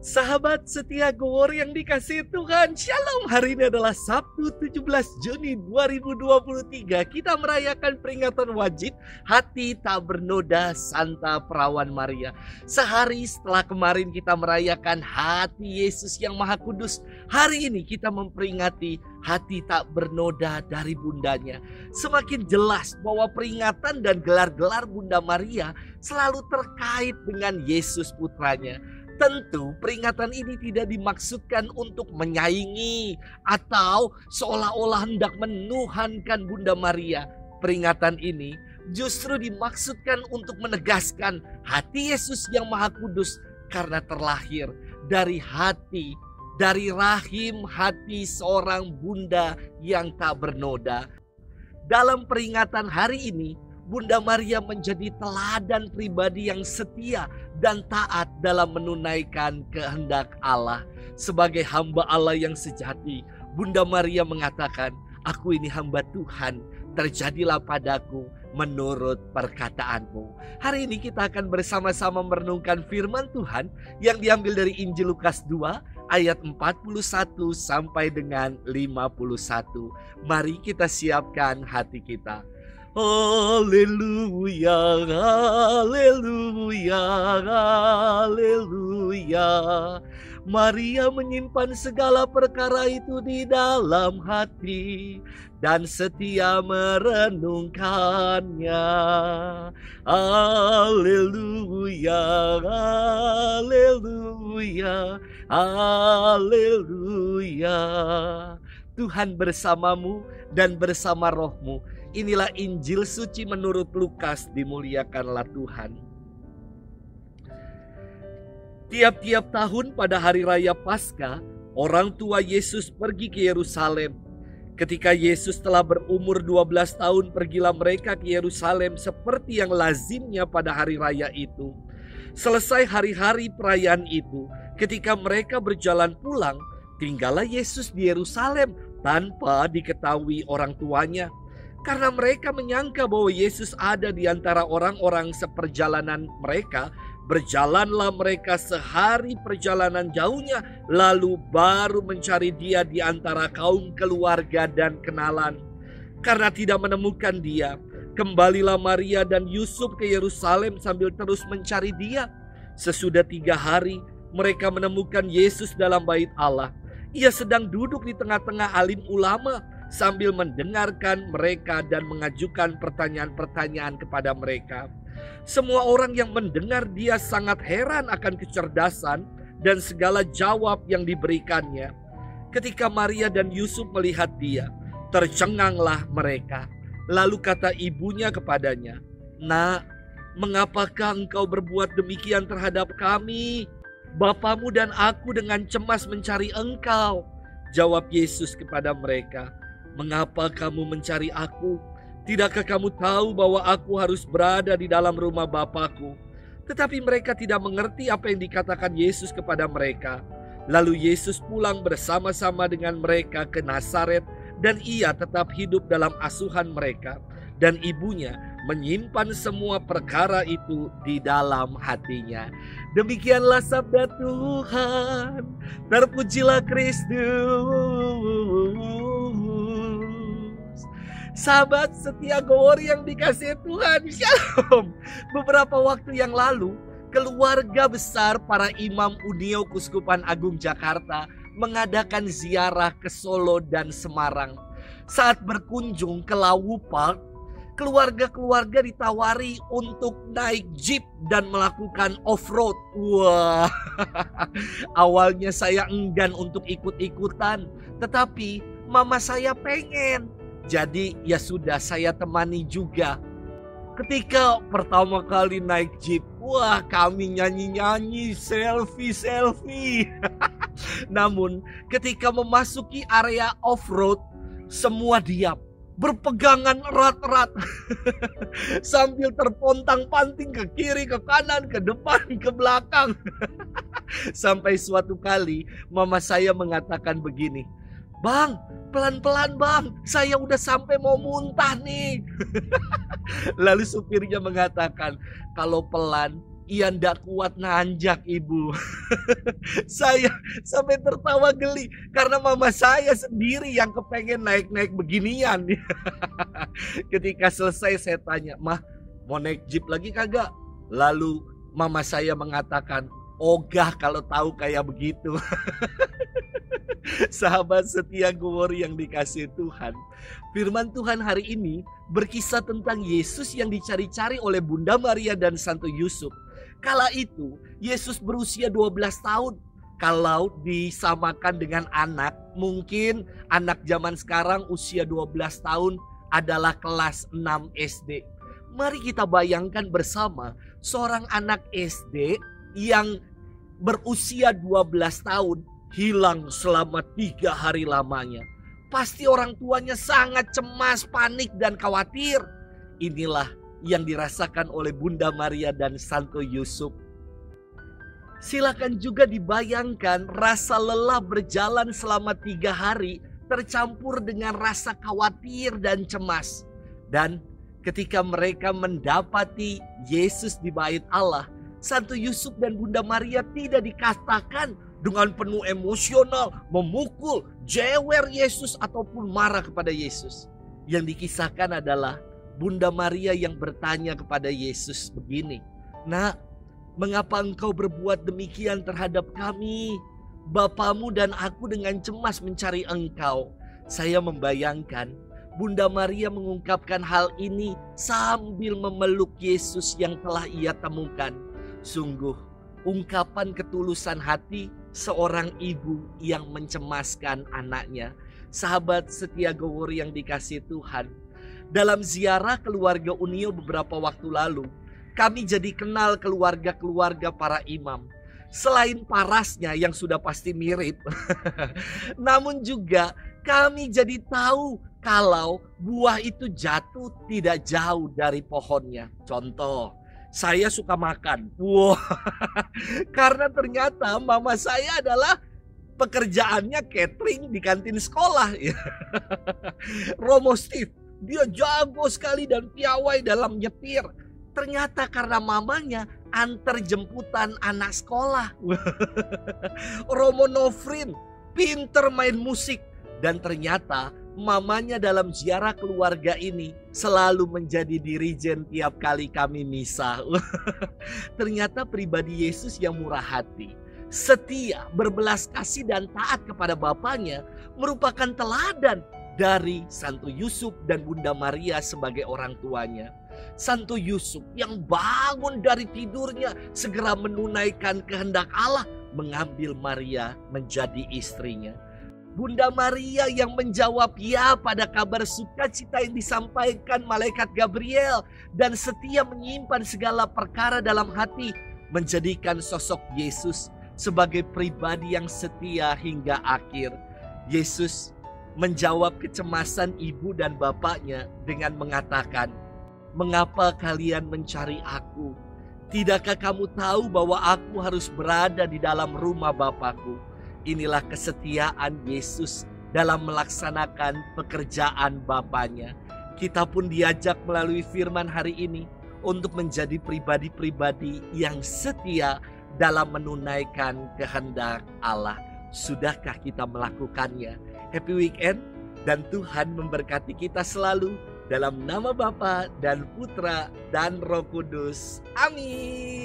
Sahabat setia Gowor yang dikasihi Tuhan, Shalom. Hari ini adalah Sabtu 17 Juni 2023. Kita merayakan peringatan wajib Hati Tak Bernoda Santa Perawan Maria. Sehari setelah kemarin kita merayakan hati Yesus yang Maha Kudus, hari ini kita memperingati hati tak bernoda dari bundanya. Semakin jelas bahwa peringatan dan gelar-gelar Bunda Maria selalu terkait dengan Yesus putranya. Tentu peringatan ini tidak dimaksudkan untuk menyaingi atau seolah-olah hendak menuhankan Bunda Maria. Peringatan ini justru dimaksudkan untuk menegaskan hati Yesus yang Maha Kudus karena terlahir dari hati, dari rahim hati seorang bunda yang tak bernoda. Dalam peringatan hari ini, Bunda Maria menjadi teladan pribadi yang setia dan taat dalam menunaikan kehendak Allah. Sebagai hamba Allah yang sejati, Bunda Maria mengatakan, "Aku ini hamba Tuhan, terjadilah padaku menurut perkataanmu." Hari ini kita akan bersama-sama merenungkan firman Tuhan yang diambil dari Injil Lukas 2 ayat 41 sampai dengan 51. Mari kita siapkan hati kita. Haleluya, haleluya, haleluya. Maria menyimpan segala perkara itu di dalam hati dan setia merenungkannya. Haleluya, haleluya, haleluya. Tuhan bersamamu dan bersama rohmu. Inilah Injil suci menurut Lukas, dimuliakanlah Tuhan. Tiap-tiap tahun pada hari raya Paskah, orang tua Yesus pergi ke Yerusalem. Ketika Yesus telah berumur 12 tahun, pergilah mereka ke Yerusalem seperti yang lazimnya pada hari raya itu. Selesai hari-hari perayaan itu, ketika mereka berjalan pulang, tinggallah Yesus di Yerusalem tanpa diketahui orang tuanya. Karena mereka menyangka bahwa Yesus ada di antara orang-orang seperjalanan mereka, berjalanlah mereka sehari perjalanan jauhnya, lalu baru mencari dia di antara kaum keluarga dan kenalan. Karena tidak menemukan dia, kembalilah Maria dan Yusuf ke Yerusalem sambil terus mencari dia. Sesudah 3 hari, mereka menemukan Yesus dalam bait Allah. Ia sedang duduk di tengah-tengah alim ulama, sambil mendengarkan mereka dan mengajukan pertanyaan-pertanyaan kepada mereka. Semua orang yang mendengar dia sangat heran akan kecerdasan dan segala jawab yang diberikannya. Ketika Maria dan Yusuf melihat dia, tercenganglah mereka. Lalu kata ibunya kepadanya, "Nak, mengapakah engkau berbuat demikian terhadap kami? Bapamu dan aku dengan cemas mencari engkau." Jawab Yesus kepada mereka, "Mengapa kamu mencari aku? Tidakkah kamu tahu bahwa aku harus berada di dalam rumah Bapakku?" Tetapi mereka tidak mengerti apa yang dikatakan Yesus kepada mereka. Lalu Yesus pulang bersama-sama dengan mereka ke Nazaret, dan ia tetap hidup dalam asuhan mereka. Dan ibunya menyimpan semua perkara itu di dalam hatinya. Demikianlah sabda Tuhan. Terpujilah Kristus. Sahabat setia Gowor yang dikasihi Tuhan, Shalom. Beberapa waktu yang lalu, keluarga besar para imam Unio Kuskupan Agung Jakarta mengadakan ziarah ke Solo dan Semarang. Saat berkunjung ke Lawu Park, keluarga-keluarga ditawari untuk naik jeep dan melakukan off-road. Wah, awalnya saya enggan untuk ikut-ikutan, tetapi mama saya pengen. Jadi ya sudah, saya temani juga. Ketika pertama kali naik jeep, wah kami nyanyi-nyanyi, selfie. Namun ketika memasuki area off-road, semua diam. berpegangan erat-erat sambil terpontang-panting ke kiri, ke kanan, ke depan, ke belakang. Sampai suatu kali mama saya mengatakan begini, "Bang, pelan-pelan bang, saya udah sampai mau muntah nih." Lalu supirnya mengatakan, "Kalau pelan, ia ndak kuat nanjak ibu." Saya sampai tertawa geli karena mama saya sendiri yang kepengen naik-naik beginian. Ketika selesai saya tanya, "Mah, mau naik jeep lagi kagak?" Lalu mama saya mengatakan, "Ogah kalau tahu kayak begitu." Sahabat setia Gowori yang dikasihi Tuhan, firman Tuhan hari ini berkisah tentang Yesus yang dicari-cari oleh Bunda Maria dan Santo Yusuf. Kala itu Yesus berusia 12 tahun. Kalau disamakan dengan anak, mungkin anak zaman sekarang usia 12 tahun adalah kelas 6 SD. Mari kita bayangkan bersama seorang anak SD yang berusia 12 tahun hilang selama 3 hari lamanya. Pasti orang tuanya sangat cemas, panik, dan khawatir. Inilah yang dirasakan oleh Bunda Maria dan Santo Yusuf. Silakan juga dibayangkan rasa lelah berjalan selama 3 hari tercampur dengan rasa khawatir dan cemas. Dan ketika mereka mendapati Yesus di bait Allah, Santo Yusuf dan Bunda Maria tidak dikatakan dengan penuh emosional memukul, jewer Yesus ataupun marah kepada Yesus. Yang dikisahkan adalah Bunda Maria yang bertanya kepada Yesus begini, "Nak, mengapa engkau berbuat demikian terhadap kami? Bapamu dan aku dengan cemas mencari engkau." Saya membayangkan Bunda Maria mengungkapkan hal ini sambil memeluk Yesus yang telah ia temukan. Sungguh ungkapan ketulusan hati seorang ibu yang mencemaskan anaknya. Sahabat setia Gowori yang dikasihi Tuhan, dalam ziarah keluarga Unio beberapa waktu lalu, kami jadi kenal keluarga-keluarga para imam. Selain parasnya yang sudah pasti mirip, namun juga kami jadi tahu kalau buah itu jatuh tidak jauh dari pohonnya. Contoh, saya suka makan. Wow. Karena ternyata mama saya adalah pekerjaannya catering di kantin sekolah. Romo Steve, dia jago sekali dan piawai dalam nyetir. Ternyata karena mamanya antar jemputan anak sekolah. Romo Nofrin pinter main musik. Dan ternyata mamanya dalam ziarah keluarga ini selalu menjadi dirijen tiap kali kami misa. Ternyata pribadi Yesus yang murah hati, setia, berbelas kasih dan taat kepada Bapaknya merupakan teladan dari Santo Yusuf dan Bunda Maria sebagai orang tuanya. Santo Yusuf yang bangun dari tidurnya segera menunaikan kehendak Allah, mengambil Maria menjadi istrinya. Bunda Maria yang menjawab ya pada kabar sukacita yang disampaikan malaikat Gabriel dan setia menyimpan segala perkara dalam hati, menjadikan sosok Yesus sebagai pribadi yang setia hingga akhir. Yesus menjawab kecemasan ibu dan bapaknya dengan mengatakan, "Mengapa kalian mencari aku? Tidakkah kamu tahu bahwa aku harus berada di dalam rumah Bapakku?" Inilah kesetiaan Yesus dalam melaksanakan pekerjaan Bapaknya. Kita pun diajak melalui firman hari ini untuk menjadi pribadi-pribadi yang setia dalam menunaikan kehendak Allah. Sudahkah kita melakukannya? Happy weekend dan Tuhan memberkati kita selalu dalam nama Bapa dan Putra dan Roh Kudus. Amin.